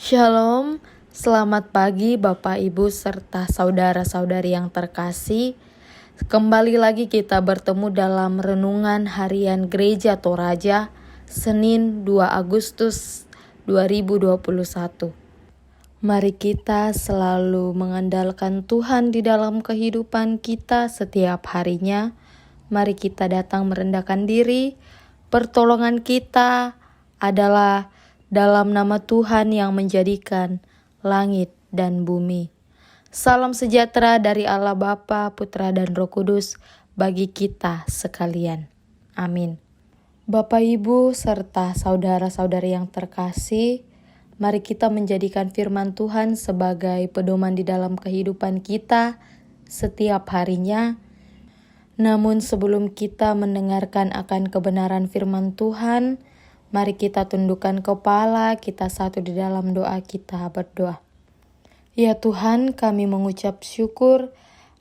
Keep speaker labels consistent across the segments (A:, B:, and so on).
A: Shalom, selamat pagi Bapak Ibu serta saudara-saudari yang terkasih. Kembali lagi kita bertemu dalam renungan harian Gereja Toraja, Senin 2 Agustus 2021. Mari kita selalu mengandalkan Tuhan di dalam kehidupan kita setiap harinya. Mari kita datang merendahkan diri. Pertolongan kita adalah dalam nama Tuhan yang menjadikan langit dan bumi. Salam sejahtera dari Allah Bapa, Putra dan Roh Kudus bagi kita sekalian. Amin. Bapak Ibu serta saudara-saudari yang terkasih, mari kita menjadikan firman Tuhan sebagai pedoman di dalam kehidupan kita setiap harinya. Namun sebelum kita mendengarkan akan kebenaran firman Tuhan, mari kita tundukkan kepala, kita satu di dalam doa, kita berdoa. Ya Tuhan, kami mengucap syukur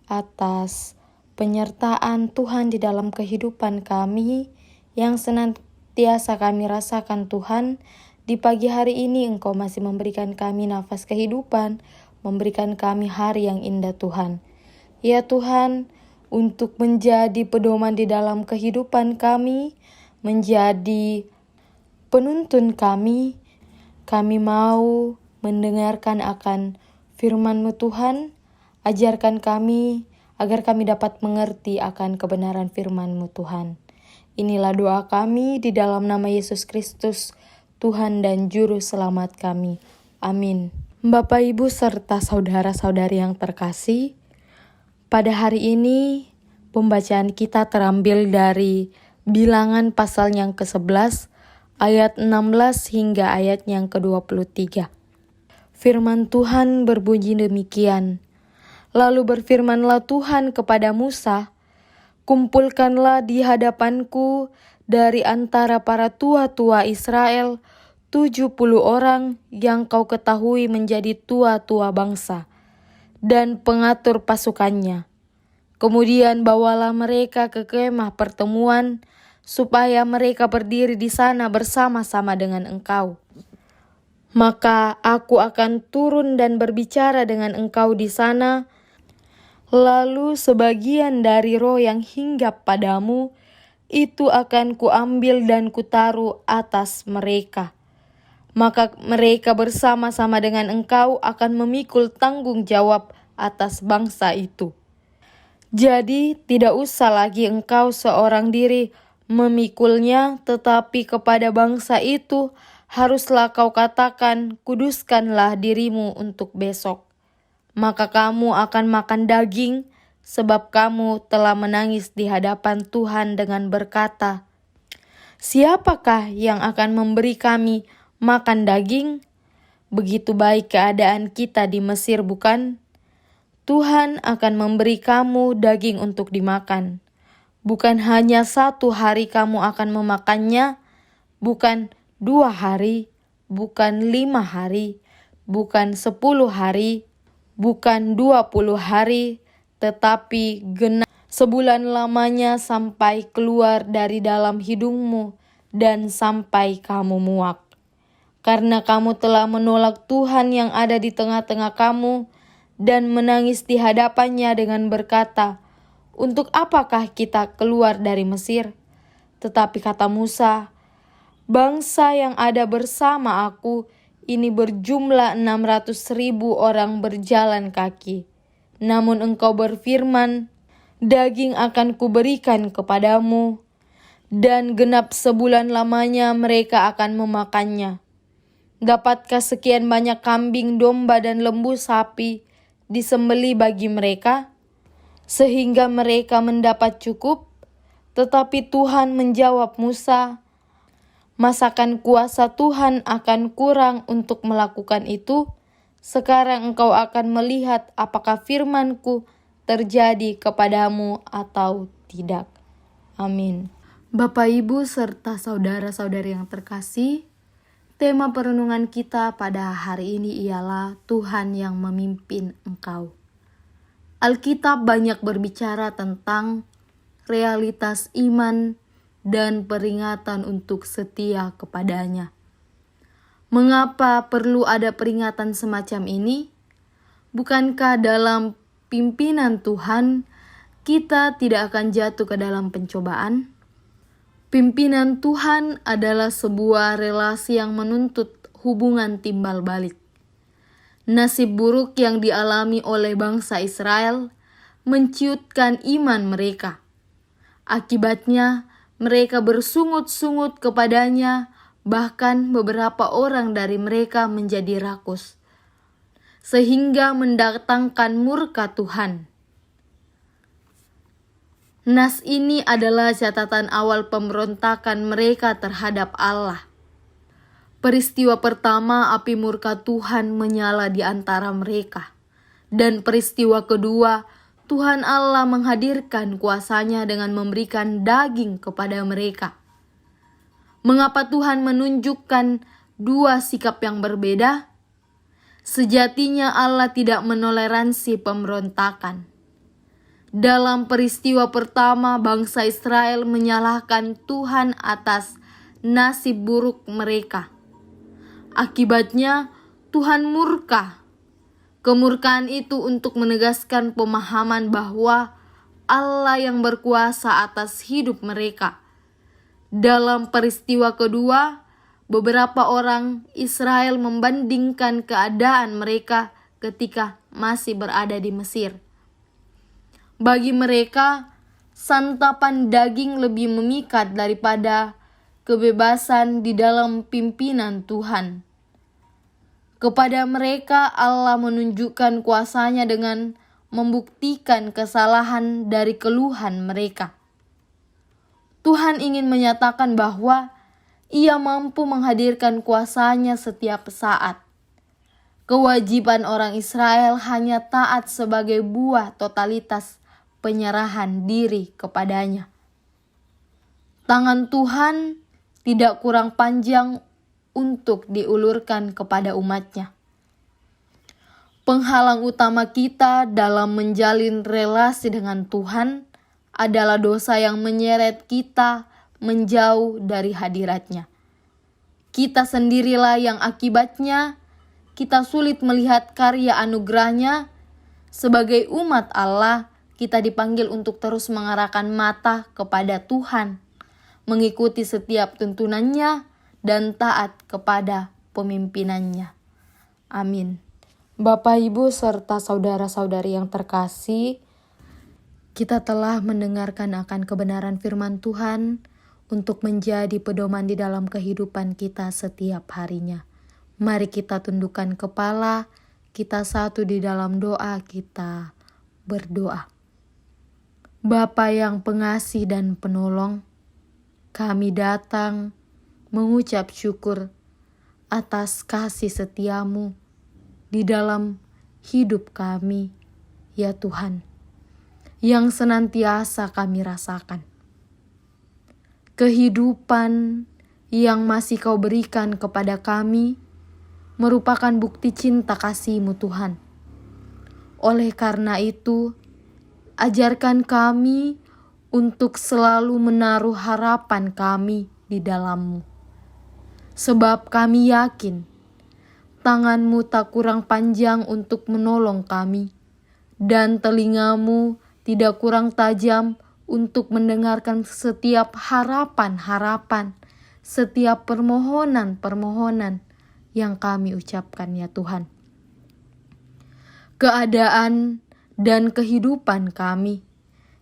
A: atas penyertaan Tuhan di dalam kehidupan kami yang senantiasa kami rasakan Tuhan. Di pagi hari ini Engkau masih memberikan kami nafas kehidupan, memberikan kami hari yang indah Tuhan. Ya Tuhan, untuk menjadi pedoman di dalam kehidupan kami, menjadi penuntun kami mau mendengarkan akan firman-Mu Tuhan. Ajarkan kami agar kami dapat mengerti akan kebenaran firman-Mu Tuhan. Inilah doa kami di dalam nama Yesus Kristus, Tuhan dan Juru Selamat kami. Amin. Bapak, Ibu, serta saudara-saudari yang terkasih, pada hari ini pembacaan kita terambil dari Bilangan pasal yang ke-11, ayat 16 hingga ayat yang ke-23. Firman Tuhan berbunyi demikian. Lalu berfirmanlah Tuhan kepada Musa, "Kumpulkanlah di hadapanku dari antara para tua-tua Israel 70 orang yang kau ketahui menjadi tua-tua bangsa dan pengatur pasukannya. Kemudian bawalah mereka ke kemah pertemuan, supaya mereka berdiri di sana bersama-sama dengan engkau. Maka aku akan turun dan berbicara dengan engkau di sana. Lalu sebagian dari roh yang hinggap padamu, itu akan kuambil dan kutaruh atas mereka. Maka mereka bersama-sama dengan engkau akan memikul tanggung jawab atas bangsa itu. Jadi tidak usah lagi engkau seorang diri memikulnya, tetapi kepada bangsa itu haruslah kau katakan, kuduskanlah dirimu untuk besok. Maka kamu akan makan daging, sebab kamu telah menangis di hadapan Tuhan dengan berkata, siapakah yang akan memberi kami makan daging? Begitu baik keadaan kita di Mesir, bukan? Tuhan akan memberi kamu daging untuk dimakan. Bukan hanya 1 hari kamu akan memakannya, bukan 2 hari, bukan 5 hari, bukan 10 hari, bukan 20 hari, tetapi genap sebulan lamanya sampai keluar dari dalam hidungmu dan sampai kamu muak. Karena kamu telah menolak Tuhan yang ada di tengah-tengah kamu dan menangis di hadapannya dengan berkata, untuk apakah kita keluar dari Mesir? Tetapi kata Musa, bangsa yang ada bersama aku ini berjumlah 600.000 orang berjalan kaki. Namun engkau berfirman, daging akan kuberikan kepadamu, dan genap sebulan lamanya mereka akan memakannya. Dapatkah sekian banyak kambing, domba, dan lembu sapi disembeli bagi mereka, sehingga mereka mendapat cukup? Tetapi Tuhan menjawab Musa, masakan kuasa Tuhan akan kurang untuk melakukan itu? Sekarang engkau akan melihat apakah firman-Ku terjadi kepadamu atau tidak. Amin. Bapak, Ibu, serta saudara-saudari yang terkasih, tema perenungan kita pada hari ini ialah Tuhan yang memimpin engkau. Alkitab banyak berbicara tentang realitas iman dan peringatan untuk setia kepadanya. Mengapa perlu ada peringatan semacam ini? Bukankah dalam pimpinan Tuhan kita tidak akan jatuh ke dalam pencobaan? Pimpinan Tuhan adalah sebuah relasi yang menuntut hubungan timbal balik. Nasib buruk yang dialami oleh bangsa Israel menciutkan iman mereka. Akibatnya, mereka bersungut-sungut kepadanya, bahkan beberapa orang dari mereka menjadi rakus, sehingga mendatangkan murka Tuhan. Nas ini adalah catatan awal pemberontakan mereka terhadap Allah. Peristiwa pertama, api murka Tuhan menyala di antara mereka. Dan peristiwa kedua, Tuhan Allah menghadirkan kuasa-Nya dengan memberikan daging kepada mereka. Mengapa Tuhan menunjukkan dua sikap yang berbeda? Sejatinya Allah tidak menoleransi pemberontakan. Dalam peristiwa pertama, bangsa Israel menyalahkan Tuhan atas nasib buruk mereka. Akibatnya, Tuhan murka. Kemurkaan itu untuk menegaskan pemahaman bahwa Allah yang berkuasa atas hidup mereka. Dalam peristiwa kedua, beberapa orang Israel membandingkan keadaan mereka ketika masih berada di Mesir. Bagi mereka, santapan daging lebih memikat daripada kebebasan di dalam pimpinan Tuhan. Kepada mereka Allah menunjukkan kuasa-Nya dengan membuktikan kesalahan dari keluhan mereka. Tuhan ingin menyatakan bahwa Ia mampu menghadirkan kuasa-Nya setiap saat. Kewajiban orang Israel hanya taat sebagai buah totalitas penyerahan diri kepadanya. Tangan Tuhan tidak kurang panjang untuk diulurkan kepada umat-Nya. Penghalang utama kita dalam menjalin relasi dengan Tuhan adalah dosa yang menyeret kita menjauh dari hadirat-Nya. Kita sendirilah yang akibatnya kita sulit melihat karya anugerah-Nya. Sebagai umat Allah, kita dipanggil untuk terus mengarahkan mata kepada Tuhan, mengikuti setiap tuntunan-Nya, dan taat kepada pemimpinannya. Amin. Bapak, Ibu, serta saudara-saudari yang terkasih, kita telah mendengarkan akan kebenaran firman Tuhan untuk menjadi pedoman di dalam kehidupan kita setiap harinya. Mari kita tundukkan kepala, kita satu di dalam doa, kita berdoa. Bapa yang pengasih dan penolong, kami datang mengucap syukur atas kasih setia-Mu di dalam hidup kami, ya Tuhan, yang senantiasa kami rasakan. Kehidupan yang masih Kau berikan kepada kami merupakan bukti cinta kasih-Mu Tuhan. Oleh karena itu, ajarkan kami untuk selalu menaruh harapan kami di dalam-Mu. Sebab kami yakin tangan-Mu tak kurang panjang untuk menolong kami, dan telinga-Mu tidak kurang tajam untuk mendengarkan setiap harapan-harapan, setiap permohonan-permohonan yang kami ucapkan, ya Tuhan. Keadaan dan kehidupan kami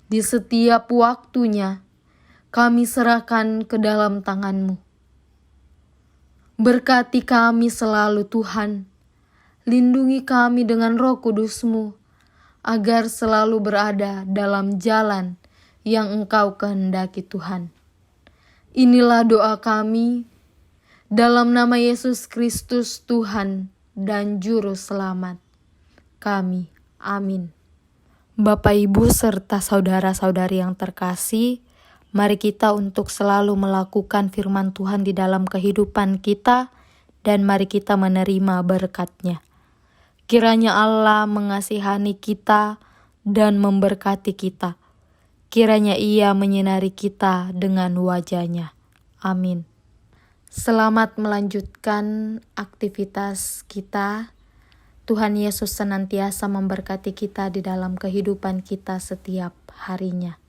A: di setiap waktunya kami serahkan ke dalam tangan-Mu. Berkati kami selalu Tuhan, lindungi kami dengan Roh Kudus-Mu, agar selalu berada dalam jalan yang Engkau kehendaki Tuhan. Inilah doa kami, dalam nama Yesus Kristus Tuhan dan Juru Selamat kami. Amin. Bapak, Ibu, serta saudara-saudari yang terkasih, mari kita untuk selalu melakukan firman Tuhan di dalam kehidupan kita, dan mari kita menerima berkat-Nya. Kiranya Allah mengasihani kita dan memberkati kita. Kiranya Ia menyinari kita dengan wajah-Nya. Amin. Selamat melanjutkan aktivitas kita. Tuhan Yesus senantiasa memberkati kita di dalam kehidupan kita setiap harinya.